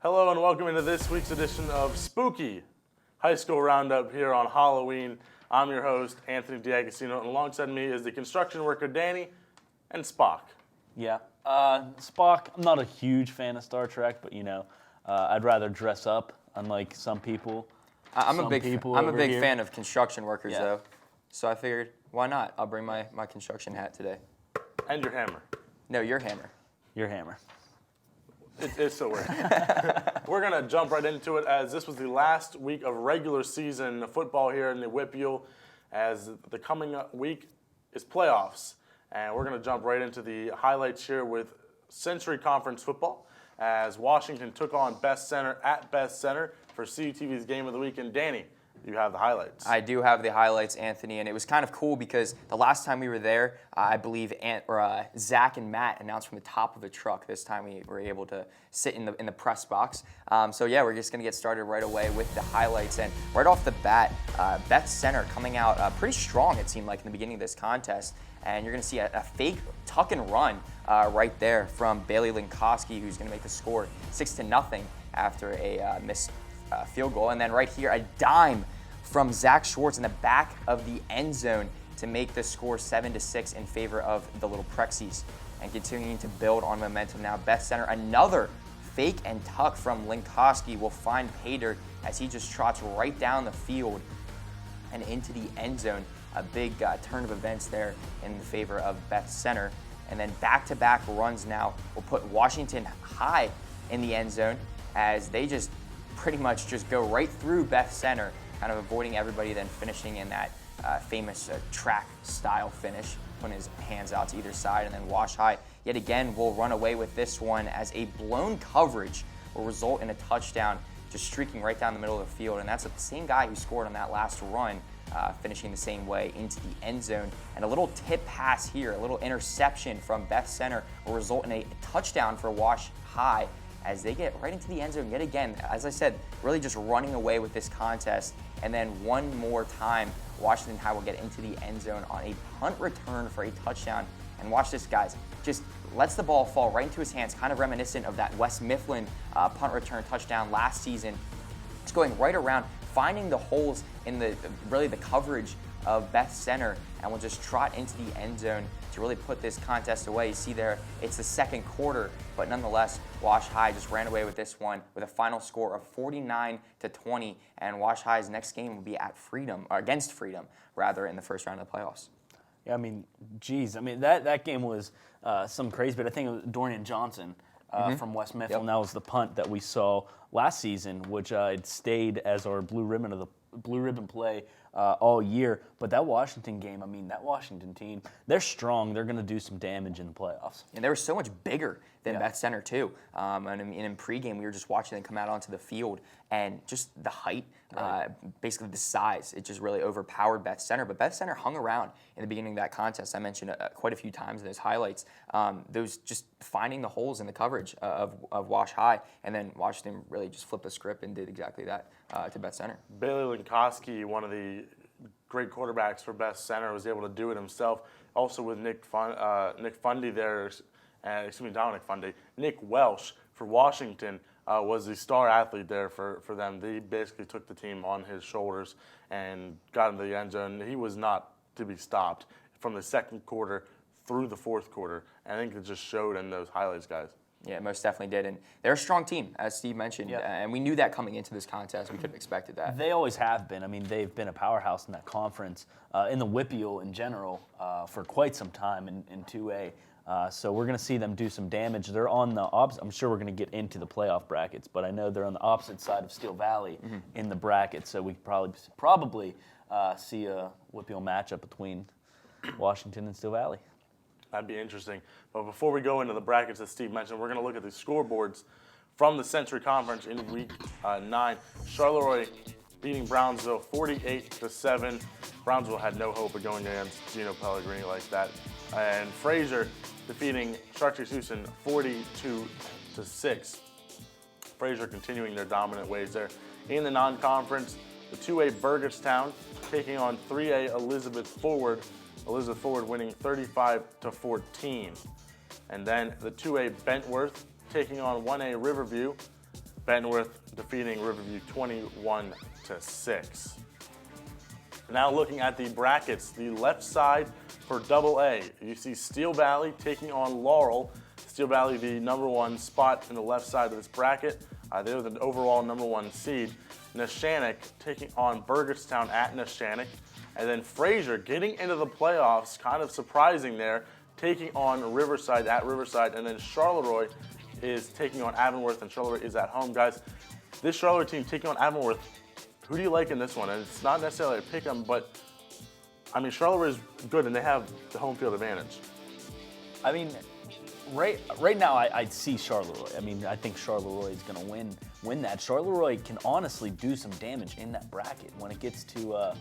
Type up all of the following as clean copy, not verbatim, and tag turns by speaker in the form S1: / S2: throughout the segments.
S1: Hello and welcome into this week's edition of Spooky High School Roundup here on Halloween. I'm your host, Anthony D'Agostino, and alongside me is the construction worker, Danny, and Spock.
S2: Yeah, Spock, I'm not a huge fan of Star Trek, but I'd rather dress up, unlike some people.
S3: I'm a big fan of construction workers,
S2: Yeah.
S3: though. So I figured, why not? I'll bring my construction hat today.
S1: And your hammer.
S3: No, your hammer.
S2: Your hammer.
S1: It's so weird. We're going to jump right into it as this was the last week of regular season football here in the Whippeal, as the coming week is playoffs. And we're going to jump right into the highlights here with Century Conference football as Washington took on Best Center at Best Center for CTV's Game of the Week. And Danny, you have the highlights.
S3: I do have the highlights, Anthony, and it was kind of cool because the last time we were there, I believe Zach and Matt announced from the top of the truck. This time we were able to sit in the press box. So yeah, we're just going to get started right away with the highlights. And right off the bat, Best Center coming out pretty strong, it seemed like, in the beginning of this contest. And you're going to see a fake tuck and run right there from Bailey Linkowski, who's going to make the score 6-0 after a missed field goal. And then right here, a dime from Zach Schwartz in the back of the end zone to make the score 7-6 in favor of the Little Prexies. And continuing to build on momentum now, Best Center, another fake and tuck from Linkowski will find Pater as he just trots right down the field and into the end zone. A big turn of events there in favor of Best Center. And then back-to-back runs now will put Washington High in the end zone as they just pretty much just go right through Best Center, kind of avoiding everybody, then finishing in that famous track-style finish, putting his hands out to either side. And then Wash High, yet again, will run away with this one as a blown coverage will result in a touchdown, just streaking right down the middle of the field. And that's the same guy who scored on that last run, finishing the same way into the end zone. And a little tip pass here, a little interception from Best Center will result in a touchdown for Wash High as they get right into the end zone yet again. As I said, really just running away with this contest. And then one more time, Washington High will get into the end zone on a punt return for a touchdown. And watch this, guys. Just lets the ball fall right into his hands, kind of reminiscent of that West Mifflin punt return touchdown last season. It's going right around, finding the holes in the coverage of Best Center, and will just trot into the end zone to really put this contest away. You see there, it's the second quarter, but nonetheless, Wash High just ran away with this one with a final score of 49-20, and Wash High's next game will be at against Freedom, in the first round of the playoffs.
S2: Yeah, I mean, geez, that game was some crazy, but I think it was Dorian Johnson from West Mifflin.
S3: Yep.
S2: That was the punt that we saw last season, which it stayed as our blue ribbon play all year. But that Washington game, that Washington team, they're strong. They're going to do some damage in the playoffs.
S3: And they were so much bigger than Best Center, too. And in pregame, we were just watching them come out onto the field, and just the height, basically the size, it just really overpowered Best Center. But Best Center hung around in the beginning of that contest. I mentioned quite a few times in those highlights. Those just finding the holes in the coverage of Wash High, and then Washington really just flipped the script and did exactly that to Best Center.
S1: Bailey Linkowski, one of the great quarterbacks for Best Center, was able to do it himself. Also with Nick Fundy there, Dominic Fundy. Nick Welsh for Washington was the star athlete there for them. They basically took the team on his shoulders and got into the end zone. He was not to be stopped from the second quarter through the fourth quarter. And I think it just showed in those highlights, guys.
S3: Yeah, most definitely did. And they're a strong team, as Steve mentioned.
S2: Yeah.
S3: And we knew that coming into this contest. We could have expected that.
S2: They always have been. They've been a powerhouse in that conference, in the Whippeal in general, for quite some time in 2A. So we're going to see them do some damage. They're on the opposite. I'm sure we're going to get into the playoff brackets, but I know they're on the opposite side of Steel Valley in the bracket. So we could probably see a Whippeal matchup between Washington and Steel Valley.
S1: That'd be interesting. But before we go into the brackets that Steve mentioned, we're going to look at the scoreboards from the Century Conference in Week 9. Charleroi beating Brownsville 48-7. Brownsville had no hope of going against Gino Pellegrini like that. And Fraser defeating Chartres-Houston 42-6. Fraser continuing their dominant ways there. In the non-conference, the 2A Burgettstown taking on 3A Elizabeth Forward. Elizabeth Forward winning 35-14. And then the 2A Bentworth taking on 1A Riverview. Benworth defeating Riverview 21-6. Now looking at the brackets, the left side for AA, you see Steel Valley taking on Laurel. Steel Valley, the #1 spot in the left side of this bracket. They're the overall #1 seed. Neshannock taking on Burgettstown at Neshannock. And then Fraser getting into the playoffs, kind of surprising there, taking on Riverside at Riverside. And then Charleroi is taking on Avonworth, and Charleroi is at home. Guys, this Charleroi team taking on Avonworth, who do you like in this one? And it's not necessarily a pick 'em, but I mean, Charleroi is good, and they have the home field advantage.
S2: I mean, right now, I'd see Charleroi. I mean, I think Charleroi is going to win that. Charleroi can honestly do some damage in that bracket when it gets to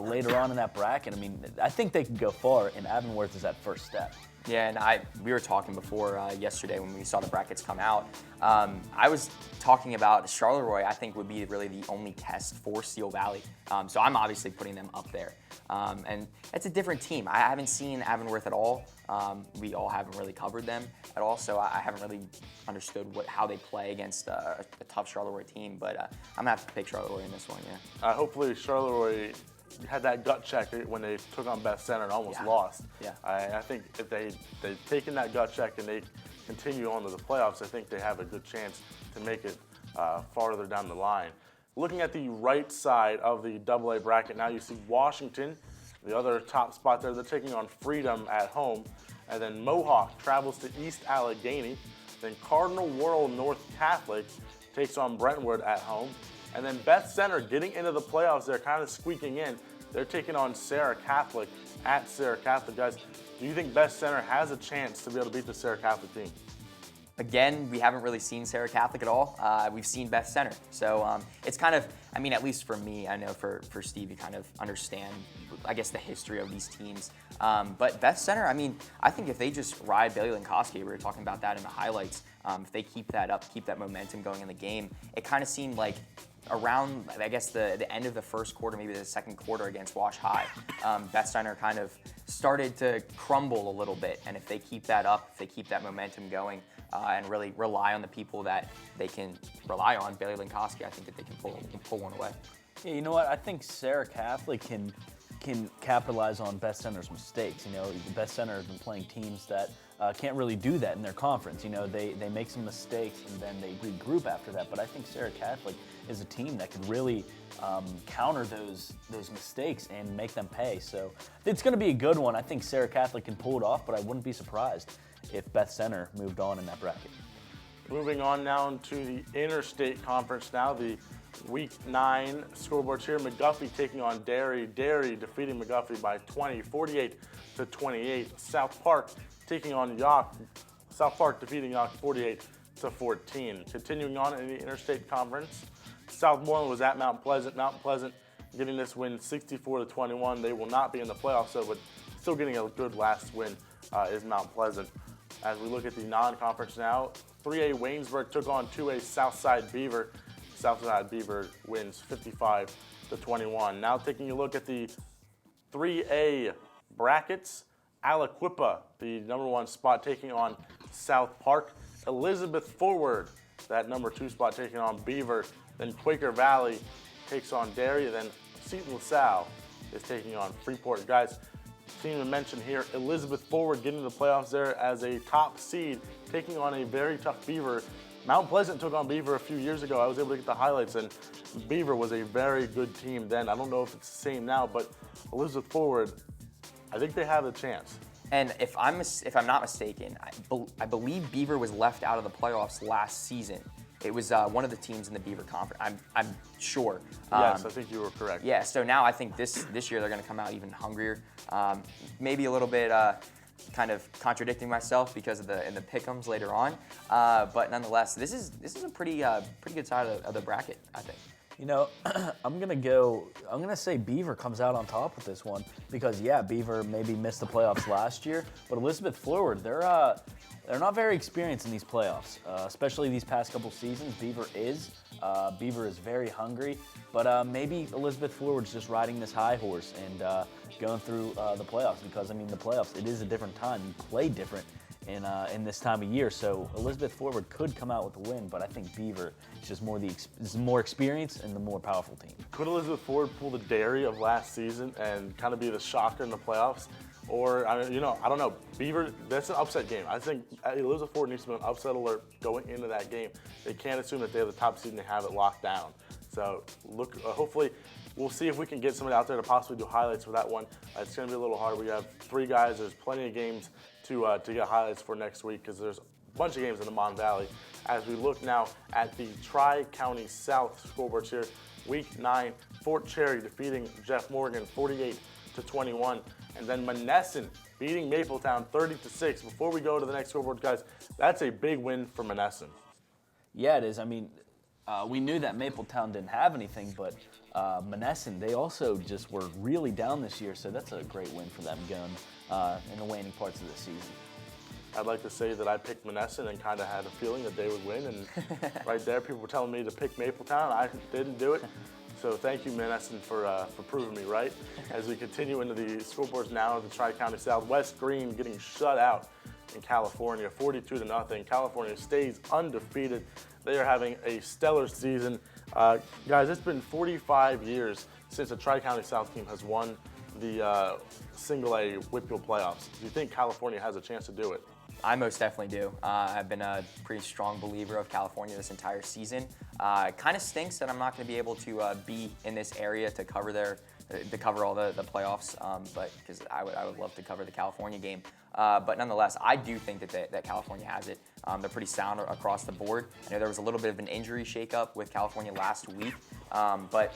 S2: later on in that bracket. I mean, I think they can go far, and Avonworth is that first step.
S3: Yeah, and we were talking before yesterday when we saw the brackets come out. I was talking about Charleroi. I think would be really the only test for Steel Valley. So I'm obviously putting them up there. And it's a different team. I haven't seen Avonworth at all. We all haven't really covered them at all, so I haven't really understood how they play against a tough Charleroi team. But I'm gonna have to pick Charleroi in this one. Yeah.
S1: Hopefully, Charleroi had that gut check when they took on Best Center and almost lost.
S3: Yeah.
S1: I think if they've taken that gut check and they continue on to the playoffs, I think they have a good chance to make it farther down the line. Looking at the right side of the AA bracket now, you see Washington, the other top spot there. They're taking on Freedom at home. And then Mohawk travels to East Allegheny. Then Cardinal World North Catholic takes on Brentwood at home. And then Beth Center getting into the playoffs. They're kind of squeaking in. They're taking on Sarah Catholic at Sarah Catholic. Guys, do you think Beth Center has a chance to be able to beat the Sarah Catholic team?
S3: Again, we haven't really seen Sarah Catholic at all. We've seen Beth Center. So it's kind of, I mean, at least for me, I know for Steve, you kind of understand, I guess, the history of these teams. But Beth Center, I mean, I think if they just ride Bailey Lankoski, we were talking about that in the highlights, if they keep that up, keep that momentum going in the game, it kind of seemed like around, I guess, the end of the first quarter, maybe the second quarter against Wash High, Beth Center kind of started to crumble a little bit. And if they keep that up, if they keep that momentum going, and really rely on the people that they can rely on, Bailey Lankoski, I think that they can pull one away.
S2: Yeah, you know what? I think Sarah Catholic can capitalize on Beth Center's mistakes. You know, the Beth Center has been playing teams that can't really do that in their conference. You know, they make some mistakes and then they regroup after that. But I think Sarah Catholic is a team that could really counter those mistakes and make them pay. So it's going to be a good one. I think Sarah Catholic can pull it off, but I wouldn't be surprised if Beth Center moved on in that bracket.
S1: Moving on now to the Interstate Conference now, the Week 9 scoreboards here. McGuffey taking on Derry. Derry defeating McGuffey by 20, 48-28. South Park taking on York. South Park defeating York 48-14. Continuing on in the Interstate Conference, Southmoreland was at Mount Pleasant. Mount Pleasant getting this win 64-21. They will not be in the playoffs, so but still getting a good last win is Mount Pleasant. As we look at the non-conference now, 3A Waynesburg took on 2A Southside Beaver. Southside Beaver wins 55-21. Now taking a look at the 3A brackets, Aliquippa, the #1 spot, taking on South Park. Elizabeth Forward, that #2 spot, taking on Beaver. Then Quaker Valley takes on Derry. Then Seton LaSalle is taking on Freeport. Guys, team to mention here, Elizabeth Forward getting to the playoffs there as a top seed, taking on a very tough Beaver. Mount Pleasant took on Beaver a few years ago. I was able to get the highlights, and Beaver was a very good team then. I don't know if it's the same now, but Elizabeth Forward, I think they have a chance.
S3: And if I'm not mistaken, I believe Beaver was left out of the playoffs last season. It was one of the teams in the Beaver Conference. I'm sure.
S1: Yes, I think you were correct.
S3: Yeah. So now I think this year they're going to come out even hungrier. Maybe a little bit kind of contradicting myself because of the pick'ems later on. But nonetheless, this is a pretty good side of the bracket, I think.
S2: You know, I'm gonna say Beaver comes out on top with this one because yeah, Beaver maybe missed the playoffs last year, but Elizabeth Forward, they're not very experienced in these playoffs, especially these past couple seasons. Beaver is very hungry, but maybe Elizabeth Forward's just riding this high horse, and going through the playoffs, because I mean the playoffs, it is a different time. You play different in this time of year. So Elizabeth Forward could come out with a win, but I think Beaver is just more experienced and the more powerful team.
S1: Could Elizabeth Forward pull the Dairy of last season and kind of be the shocker in the playoffs? Or, I don't know. Beaver, that's an upset game. I think Elizabeth Forward needs to be on upset alert going into that game. They can't assume that they have the top seed and they have it locked down. So hopefully we'll see if we can get somebody out there to possibly do highlights for that one. It's going to be a little hard. We have 3 guys. There's plenty of games to get highlights for next week, because there's a bunch of games in the Mon Valley. As we look now at the Tri-County South scoreboards here, Week 9, Fort Cherry defeating Jeff Morgan 48-21, and then Monessen beating Mapletown 30-6. Before we go to the next scoreboard, guys, that's a big win for Monessen.
S2: Yeah, it is. I mean, we knew that Mapletown didn't have anything, but Monessen, they also just were really down this year, so that's a great win for them going in the waning parts of the season.
S1: I'd like to say that I picked Monessen and kind of had a feeling that they would win, and right there people were telling me to pick Mapletown. I didn't do it. So thank you, Monessen, for proving me right. As we continue into the scoreboards now, the Tri-County South, West Green getting shut out in California, 42-0. California stays undefeated. They are having a stellar season. Guys, it's been 45 years since the Tri-County South team has won the single A Whitfield playoffs. Do you think California has a chance to do it?
S3: I most definitely do. I've been a pretty strong believer of California this entire season. It kind of stinks that I'm not going to be able to be in this area to cover all the playoffs, but because I would love to cover the California game. But nonetheless, I do think that California has it. They're pretty sound across the board. I know there was a little bit of an injury shakeup with California last week, but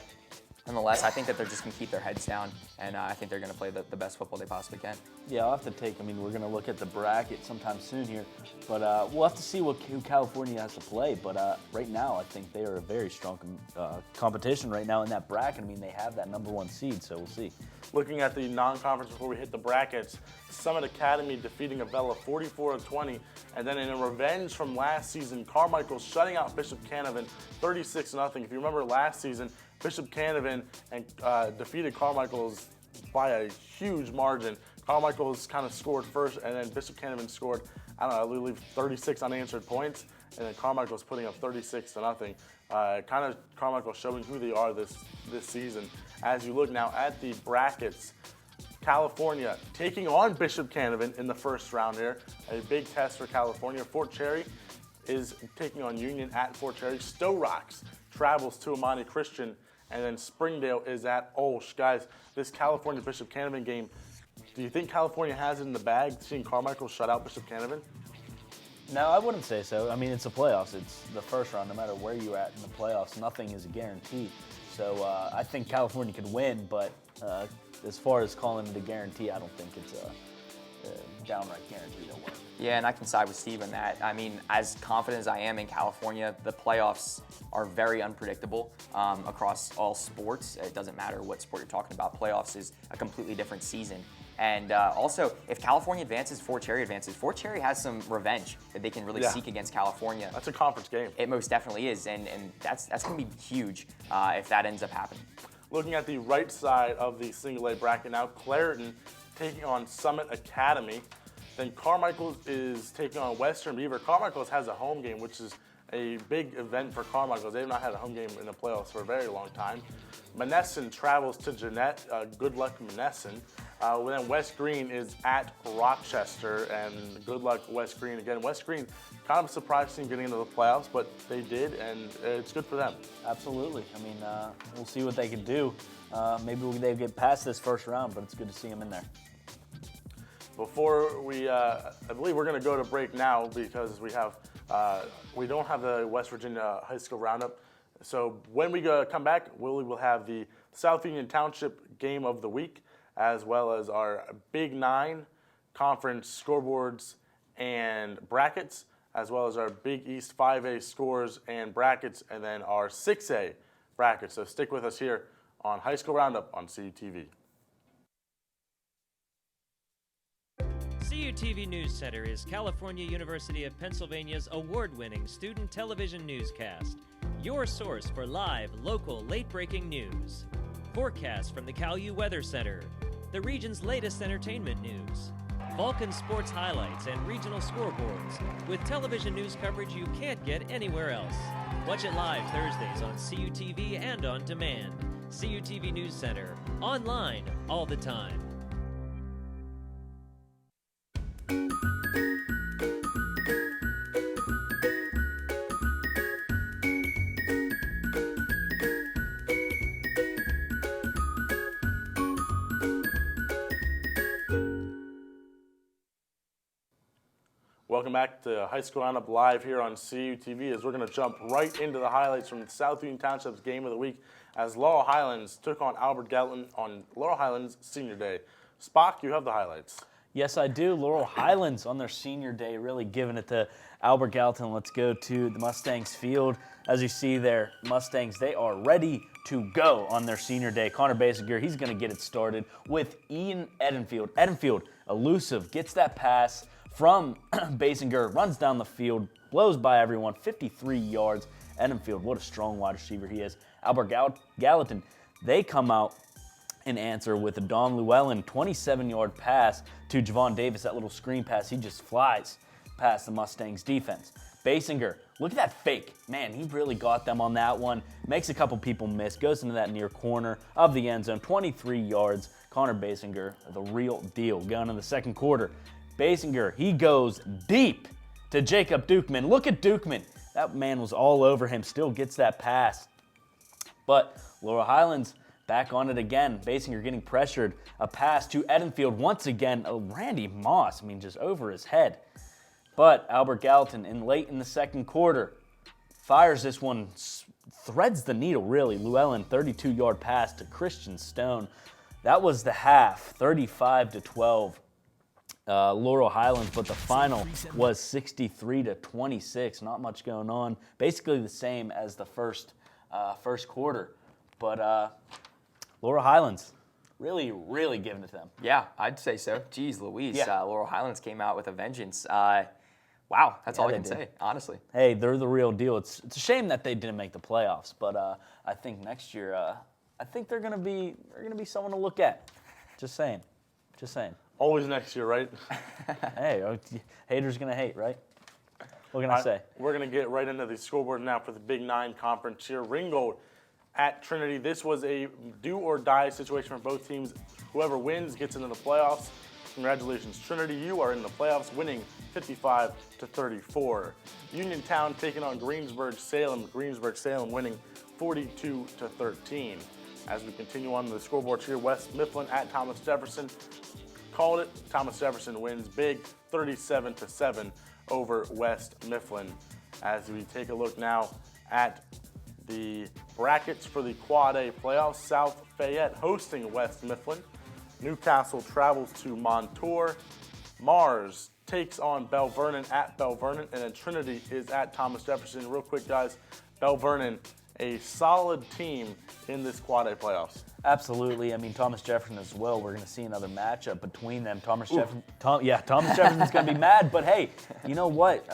S3: nonetheless, I think that they're just going to keep their heads down, and I think they're going to play the best football they possibly can.
S2: Yeah, I'll have to we're going to look at the bracket sometime soon here, but we'll have to see who California has to play. But right now, I think they are a very strong competition right now in that bracket. I mean, they have that #1 seed, so we'll see.
S1: Looking at the non-conference before we hit the brackets, Summit Academy defeating Avella 44-20, and then in a revenge from last season, Carmichael shutting out Bishop Canavan 36-0. If you remember last season, Bishop Canavan defeated Carmichael's by a huge margin. Carmichael's kind of scored first, and then Bishop Canavan scored, I believe 36 unanswered points, and then Carmichael's putting up 36-0. Kind of Carmichael showing who they are this season. As you look now at the brackets, California taking on Bishop Canavan in the first round here. A big test for California. Fort Cherry is taking on Union at Fort Cherry. Stowe Rocks travels to Amani Christian, and then Springdale is at Olsh. Guys, this California Bishop Canavan game, do you think California has it in the bag, seeing Carmichael shut out Bishop Canavan?
S2: No, I wouldn't say so. I mean, it's the playoffs. It's the first round. No matter where you're at in the playoffs, nothing is a guarantee. So I think California could win, but as far as calling it a guarantee, I don't think it's a downright guarantee they'll win.
S3: Yeah, and I can side with Steve on that. I mean, as confident as I am in California, the playoffs are very unpredictable across all sports. It doesn't matter what sport you're talking about. Playoffs is a completely different season. And also, if California advances, Fort Cherry advances. Fort Cherry has some revenge that they can really seek against California.
S1: That's a conference game.
S3: It most definitely is, and that's going to be huge if that ends up happening.
S1: Looking at the right side of the single A bracket now, Clareton taking on Summit Academy. Then Carmichael's is taking on Western Beaver. Carmichael's has a home game, which is a big event for Carmichael's. They've not had a home game in the playoffs for a very long time. Monessen travels to Jeanette. Good luck, Monessen. Then West Green is at Rochester, and good luck, West Green. Again, West Green, kind of a surprise team getting into the playoffs, but they did, and it's good for them.
S2: Absolutely. I mean, we'll see what they can do. Maybe they get past this first round, but it's good to see them in there.
S1: Before we, I believe we're going to go to break now because we don't have the West Virginia High School Roundup. So when we come back, we will have the South Union Township Game of the Week, as well as our Big 9 conference scoreboards and brackets, as well as our Big East 5A scores and brackets, and then our 6A brackets. So stick with us here on High School Roundup on CUTV.
S4: CUTV News Center is California University of Pennsylvania's award-winning student television newscast, your source for live, local, late-breaking news. Forecast from the CalU Weather Center. the region's latest entertainment news. Vulcan sports highlights and regional scoreboards with television news coverage you can't get anywhere else. Watch it live Thursdays on CUTV and on demand. CUTV News Center, online all the time.
S1: Welcome back to High School Roundup Live here on CUTV as we're going to jump right into the highlights from South Union Township's Game of the Week as Laurel Highlands took on Albert Gallatin on Laurel Highlands Senior Day. Spock, you have the highlights.
S2: Yes, I do. Laurel Highlands on their senior day really giving it to Albert Gallatin. Let's go to the Mustangs field. As you see there, Mustangs, they are ready to go on their senior day. Connor Basinger, he's going to get it started with Ian Edenfield. Edenfield, elusive, gets that pass from Basinger, runs down the field, blows by everyone, 53 yards. Edenfield, what a strong wide receiver he is. Albert Gallatin, they come out and answer with a Don Llewellyn 27-yard pass to Javon Davis, that little screen pass. He just flies past the Mustangs defense. Basinger, look at that fake. Man, he really got them on that one. Makes a couple people miss, goes into that near corner of the end zone, 23 yards. Connor Basinger, the real deal, going in the second quarter. Basinger, he goes deep to Jacob Dukeman. Look at Dukeman. That man was all over him, still gets that pass. But Laurel Highlands back on it again. Basinger getting pressured. A pass to Edenfield once again. Randy Moss, just over his head. But Albert Gallatin, late in the second quarter, fires this one, threads the needle, really. Llewellyn, 32-yard pass to Christian Stone. That was the half, 35-12. Laurel Highlands, but the final was 63-26. Not much going on. Basically the same as the first quarter. But Laurel Highlands, really, really giving it to them.
S3: Yeah, I'd say so. Jeez Louise,
S2: Yeah.
S3: Laurel Highlands came out with a vengeance. Wow, that's all I can
S2: they
S3: say,
S2: did.
S3: honestly.
S2: Hey, they're the real deal. It's a shame that they didn't make the playoffs, but I think next year, I think they're gonna be someone to look at. Just saying.
S1: Always next year, right?
S2: Hey, haters gonna hate, right? What can I say?
S1: We're going to get right into the scoreboard now for the Big Nine Conference here. Ringgold at Trinity. This was a do-or-die situation for both teams. Whoever wins gets into the playoffs. Congratulations, Trinity. You are in the playoffs, winning 55-34. Uniontown taking on Greensburg-Salem. Greensburg-Salem winning 42-13. As we continue on the scoreboard here, West Mifflin at Thomas Jefferson. Called it. Thomas Jefferson wins big, 37-7 over West Mifflin. As we take a look now at the brackets for the Quad A playoffs, South Fayette hosting West Mifflin. Newcastle travels to Montour. Mars takes on Bell Vernon at Bell Vernon, and then Trinity is at Thomas Jefferson. Real quick, guys, Bell Vernon, a solid team in this Quad A playoffs.
S2: Absolutely. Thomas Jefferson as well. We're going to see another matchup between them. Thomas Jefferson's going to be mad, but hey, you know what?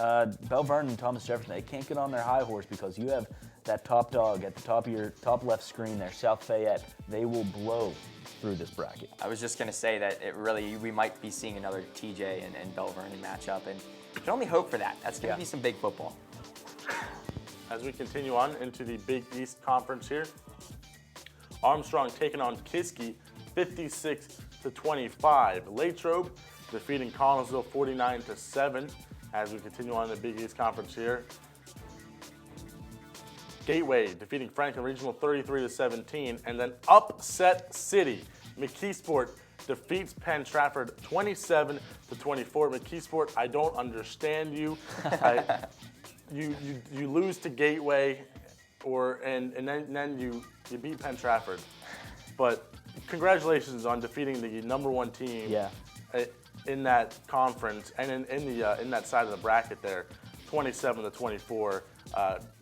S2: Bell Vernon and Thomas Jefferson, they can't get on their high horse because you have that top dog at the top of your top left screen there, South Fayette. They will blow through this bracket.
S3: I was just going to say that we might be seeing another TJ and Bell Vernon matchup, and you can only hope for that. That's going to be some big football.
S1: As we continue on into the Big East Conference here, Armstrong taking on Kiski, 56-25. Latrobe defeating Connellsville 49-7. As we continue on in the Big East Conference here, Gateway defeating Franklin Regional 33-17, and then Upset City. McKeesport defeats Penn Trafford 27-24. McKeesport, I don't understand you. You lose to Gateway, and then you beat Penn Trafford. But congratulations on defeating the number one team in that conference and in that side of the bracket there, 27-24.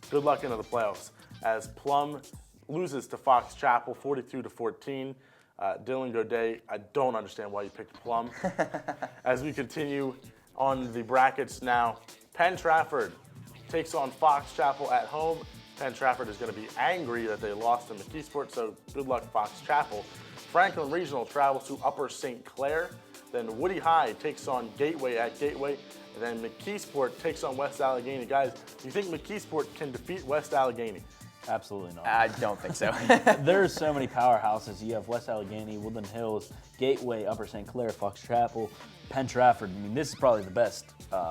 S1: Good luck into the playoffs as Plum loses to Fox Chapel 42-14. Dylan Godet, I don't understand why you picked Plum. As we continue on the brackets now, Penn Trafford takes on Fox Chapel at home. Penn Trafford is going to be angry that they lost to McKeesport, so good luck, Fox Chapel. Franklin Regional travels to Upper St. Clair. Then Woody High takes on Gateway at Gateway. And then McKeesport takes on West Allegheny. Guys, do you think McKeesport can defeat West Allegheny?
S2: Absolutely not.
S3: I don't think so.
S2: There's so many powerhouses. You have West Allegheny, Woodland Hills, Gateway, Upper St. Clair, Fox Chapel, Penn Trafford. I mean, this is probably the best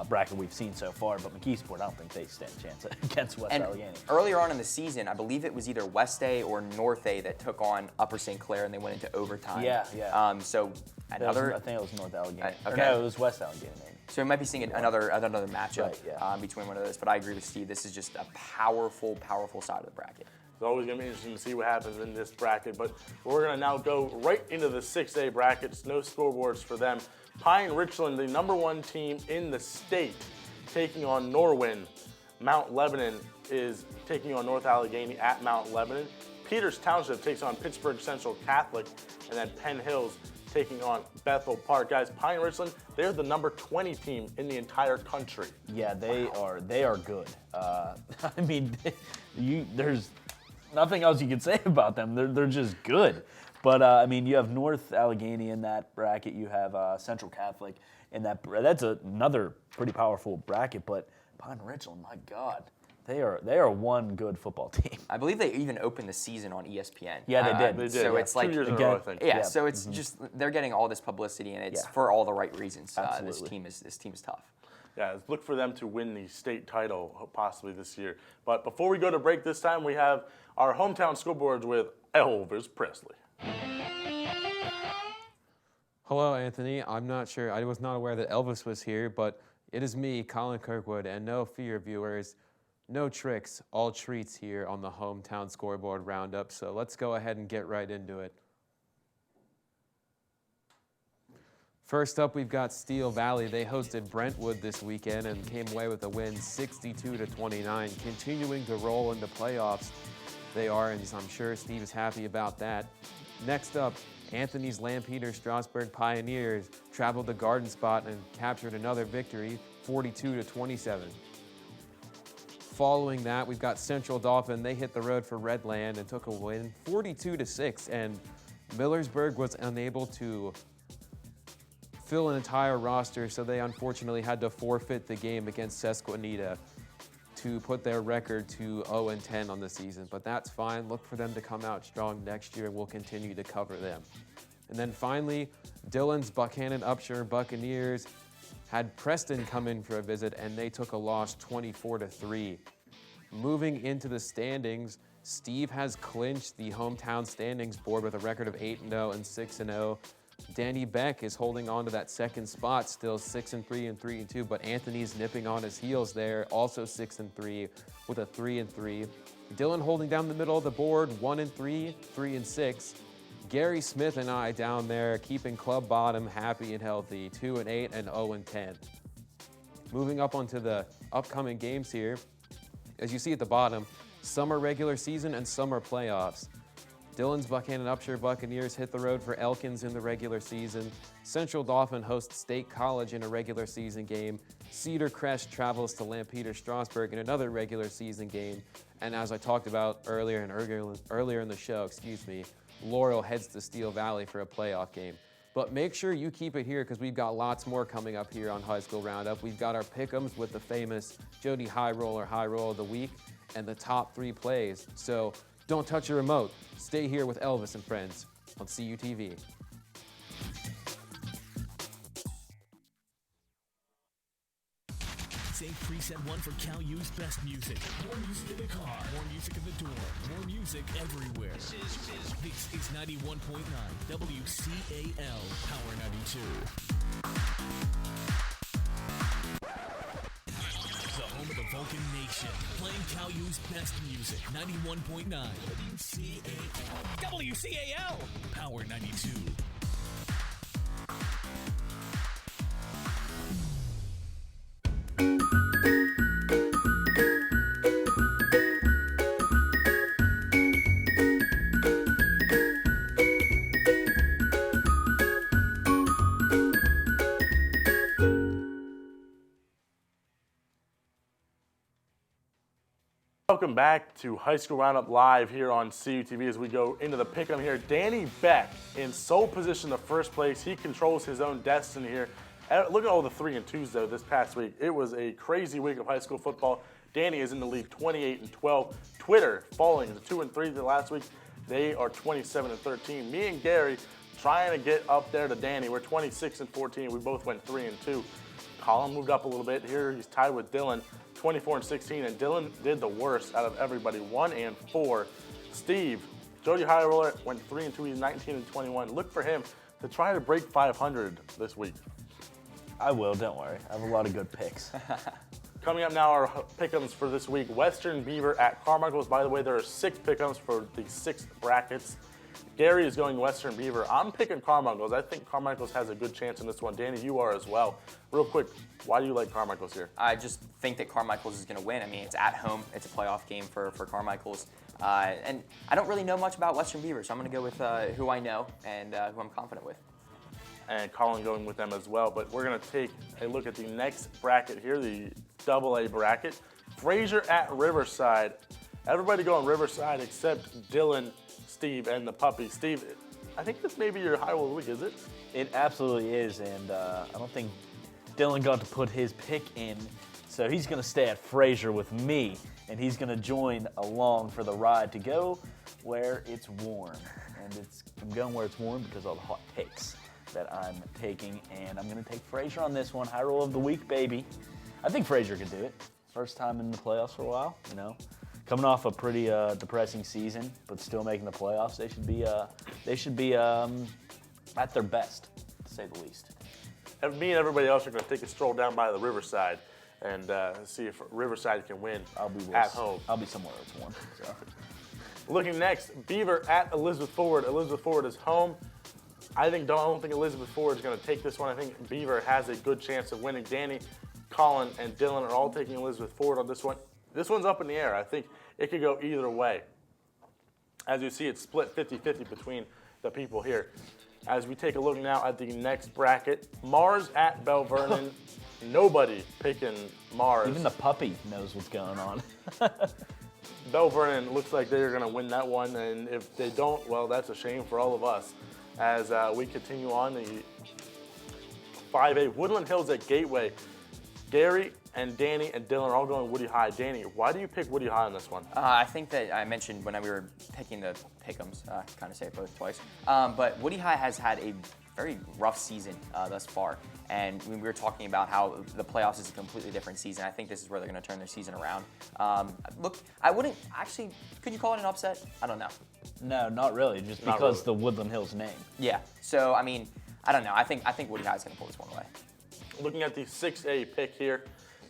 S2: bracket we've seen so far, but McKeesport, I don't think they stand a chance against West Allegheny.
S3: Earlier on in the season, I believe it was either West A or North A that took on Upper St. Clair, and they went into overtime.
S2: Yeah.
S3: So another.
S2: I think it was North Allegheny.
S3: Okay.
S2: Or no, it was West Allegheny, maybe.
S3: So we might be seeing another matchup
S2: Right, yeah.
S3: between one of those. But I agree with Steve. This is just a powerful side of the bracket.
S1: It's always going to be interesting to see what happens in this bracket, but we're going to now go right into the 6A brackets. No scoreboards for them. Pine Richland, the #1 team in the state, taking on Norwin. Mount Lebanon is taking on North Allegheny at Mount Lebanon. Peters Township takes on Pittsburgh Central Catholic, and then Penn Hills taking on Bethel Park. Guys, Pine Richland, they're the #20 team in the entire country.
S2: Yeah, they are good. I mean, there's nothing else you can say about them. They're just good. But I mean, you have North Allegheny in that bracket. You have Central Catholic in that. That's another pretty powerful bracket. But Pine Richland, my God, they are one good football team.
S3: I believe they even opened the season on ESPN.
S2: Yeah, they did.
S1: They did.
S3: So
S1: yeah.
S3: it's
S1: 2
S3: like
S1: years in a
S2: again,
S1: row, I think.
S3: Yeah, so it's just they're getting all this publicity, and it's
S2: Yeah.
S3: for all the right reasons. This
S2: Absolutely.
S3: team is tough.
S1: Yeah, look for them to win the state title possibly this year. But before we go to break this time, we have our hometown scoreboards with Elvis Presley.
S5: Hello, Anthony. I'm not sure. I was not aware that Elvis was here, but it is me, Colin Kirkwood, and no fear, viewers. No tricks, all treats here on the hometown scoreboard roundup. So let's go ahead and get right into it. First up, we've got Steel Valley. They hosted Brentwood this weekend and came away with a win 62-29, continuing to roll into playoffs. They are, and I'm sure Steve is happy about that. Next up, Anthony's Lampeter Strasburg Pioneers traveled the Garden Spot and captured another victory, 42-27. Following that, we've got Central Dauphin. They hit the road for Redland and took a win, 42-6, and Millersburg was unable to fill an entire roster, so they unfortunately had to forfeit the game against Susquehanna to put their record to 0-10 on the season. But that's fine. Look for them to come out strong next year, and we'll continue to cover them. And then finally, Dillon's Buchanan Upshur Buccaneers had Preston come in for a visit, and they took a loss 24-3. Moving into the standings, Steve has clinched the hometown standings board with a record of 8-0 and 6-0. Danny Beck is holding on to that second spot, still 6-3 and 3-2, but Anthony's nipping on his heels there, also 6-3 with a 3-3. Dillon holding down the middle of the board, 1-3, 3-6. Gary Smith and I down there keeping club bottom happy and healthy, 2-8 and 0-10. Moving up onto the upcoming games here, as you see at the bottom, summer regular season and summer playoffs. Dillon's Buchanan Upshur Buccaneers hit the road for Elkins in the regular season. Central Dauphin hosts State College in a regular season game. Cedar Crest travels to Lampeter Strasburg in another regular season game. And as I talked about earlier in the show, Laurel heads to Steel Valley for a playoff game. But make sure you keep it here because we've got lots more coming up here on High School Roundup. We've got our pick'ems with the famous Jody High Roll of the Week and the top 3 plays. So don't touch your remote. Stay here with Elvis and friends on CUTV.
S6: Save preset 1 for Cal U's best music. More music in the car, more music in the door, more music everywhere. This is 91.9 WCAL Power 92. The home of the Vulcan Nation, playing Cal U's best music. 91.9 WCAL. WCAL Power 92.
S1: Welcome back to High School Roundup Live here on CUTV as we go into the pick'em here. Danny Beck in sole position of first place. He controls his own destiny here. Look at all the 3 and 2s though this past week. It was a crazy week of high school football. Danny is in the lead 28-12. Twitter falling to 2 and 3 the last week. They are 27 and 13. Me and Gary trying to get up there to Danny. We're 26 and 14. We both went 3 and 2. Colin moved up a little bit here. He's tied with Dylan, 24 and 16, and Dylan did the worst out of everybody, 1 and 4. Steve, Jody High Roller went 3 and 2. He's 19 and 21. Look for him to try to break 500 this week.
S2: I will, don't worry. I have a lot of good picks.
S1: Coming up now, our pick'ems for this week. Western Beaver at Carmichael's. By the way, there are 6 pick'ems for the 6 brackets. Gary is going Western Beaver. I'm picking Carmichael's. I think Carmichael's has a good chance in this one. Danny, you are as well. Real quick, why do you like Carmichael's here?
S3: I just think that Carmichael's is going to win. I mean, it's at home. It's a playoff game for Carmichael's. And I don't really know much about Western Beaver, so I'm going to go with who I know and who I'm confident with.
S1: And Colin going with them as well. But we're going to take a look at the next bracket here, the AA bracket. Fraser at Riverside. Everybody going Riverside except Dylan, Steve, and the puppy. Steve, I think this may be your high roll of the week, is it?
S2: It absolutely is, and I don't think Dylan got to put his pick in, so he's going to stay at Fraser with me, and he's going to join along for the ride to go where it's warm. And I'm going where it's warm because of all the hot takes that I'm taking, and I'm going to take Fraser on this one. High roll of the week, baby. I think Fraser could do it. First time in the playoffs for a while, you know. Coming off a pretty depressing season, but still making the playoffs, they should be at their best, to say the least.
S1: And me and everybody else are going to take a stroll down by the Riverside and see if Riverside can win at home.
S2: I'll be somewhere it's warm. So.
S1: Looking next, Beaver at Elizabeth Forward. Elizabeth Forward is home. I don't think Elizabeth Forward is going to take this one. I think Beaver has a good chance of winning. Danny, Colin, and Dylan are all taking Elizabeth Forward on this one. This one's up in the air. I think it could go either way. As you see, it's split 50-50 between the people here. As we take a look now at the next bracket, Mars at Bell Vernon. Nobody picking Mars.
S2: Even the puppy knows what's going on.
S1: Bell Vernon looks like they're going to win that one, and if they don't, well, that's a shame for all of us. As we continue on, the 5A Woodland Hills at Gateway. Gary and Danny and Dylan are all going Woody High. Danny, why do you pick Woody High on this one?
S3: I think that I mentioned when we were picking the pick'ems, kind of say it both twice. But Woody High has had a very rough season thus far. And we were talking about how the playoffs is a completely different season. I think this is where they're going to turn their season around. Look, I wouldn't actually, could you call it an upset? I don't know.
S2: No, not really, just because the Woodland Hills name.
S3: Yeah, so I mean, I don't know. I think Woody High is going to pull this one away.
S1: Looking at the 6A pick here,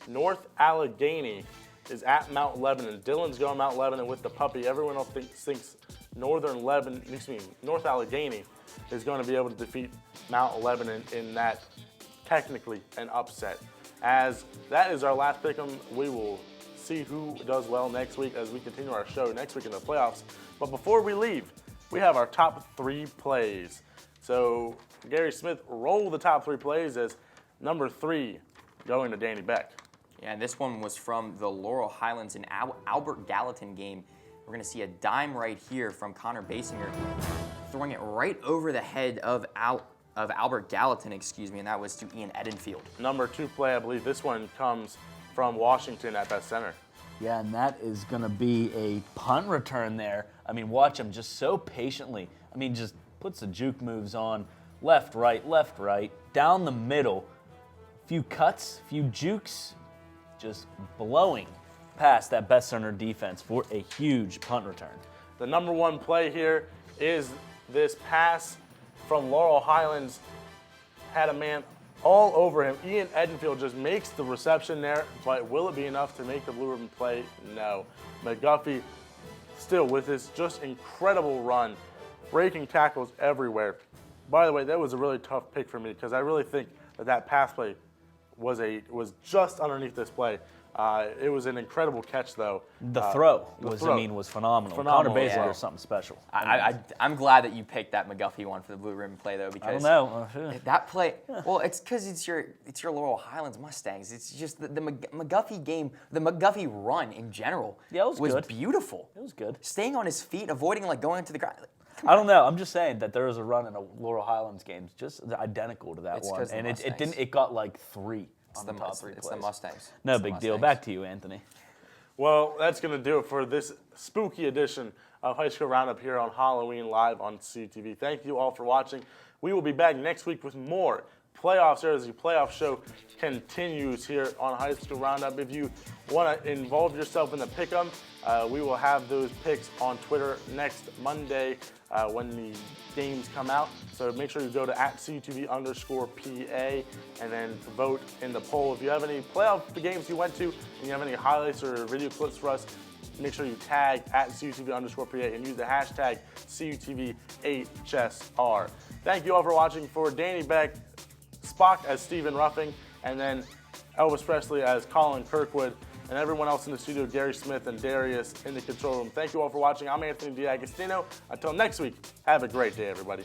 S1: North Allegheny is at Mount Lebanon. Dylan's going Mount Lebanon with the puppy. Everyone else thinks North Allegheny is going to be able to defeat Mount Lebanon in that technically an upset. As that is our last pick'em, we will see who does well next week as we continue our show next week in the playoffs. But before we leave, we have our top 3 plays. So Gary Smith, roll the top 3 plays as number 3 going to Danny Beck.
S3: Yeah, and this one was from the Laurel Highlands and Albert Gallatin game. We're going to see a dime right here from Connor Basinger, throwing it right over the head of Albert Gallatin, and that was to Ian Edenfield.
S1: Number 2 play, I believe this one comes from Washington at that center.
S2: Yeah, and that is going to be a punt return there. I mean, watch him just so patiently. I mean, just puts the juke moves on. Left, right, down the middle. Few cuts, few jukes, just blowing past that best center defense for a huge punt return.
S1: The number 1 play here is this pass from Laurel Highlands. Had a man all over him. Ian Edenfield just makes the reception there, but will it be enough to make the blue ribbon play? No. McGuffey still with this just incredible run, breaking tackles everywhere. By the way, that was a really tough pick for me because I really think that pass play was just underneath this play. It was an incredible catch, though.
S2: The throw
S1: the
S2: was,
S1: throw.
S2: I mean, was phenomenal.
S1: Phenomenal,
S2: Connor Baszler
S3: yeah.
S2: is something special.
S3: I'm glad that you picked that McGuffey one for the blue ribbon play though, because
S2: I don't know.
S3: that play. Well, it's because it's your Laurel Highlands Mustangs. It's just the McGuffey game, the McGuffey run in general.
S2: Yeah, it was good.
S3: Beautiful.
S2: It was good.
S3: Staying on his feet, avoiding like going into the ground.
S2: I don't know. I'm just saying that there was a run in a Laurel Highlands game just identical to that
S3: It's
S2: one,
S3: 'cause the
S2: and it
S3: Mustangs.
S2: didn't. It got like 3 on the top 3
S3: It's
S2: plays.
S3: the Mustangs.
S2: No
S3: It's the
S2: big deal.
S3: Mustangs.
S2: Back to you, Anthony.
S1: Well, that's going to do it for this spooky edition of High School Roundup here on Halloween Live on CTV. Thank you all for watching. We will be back next week with more playoffs here as the playoff show continues here on High School Roundup. If you want to involve yourself in the pick'em, we will have those picks on Twitter next Monday when the games come out. So make sure you go to @CUTV_PA and then vote in the poll. If you have any playoff games you went to and you have any highlights or video clips for us, make sure you tag @CUTV_PA and use the hashtag CUTVHSR. Thank you all for watching. For Danny Beck, Spock as Stephen Ruffing, and then Elvis Presley as Colin Kirkwood, and everyone else in the studio, Gary Smith and Darius in the control room. Thank you all for watching. I'm Anthony D'Agostino. Until next week, have a great day, everybody.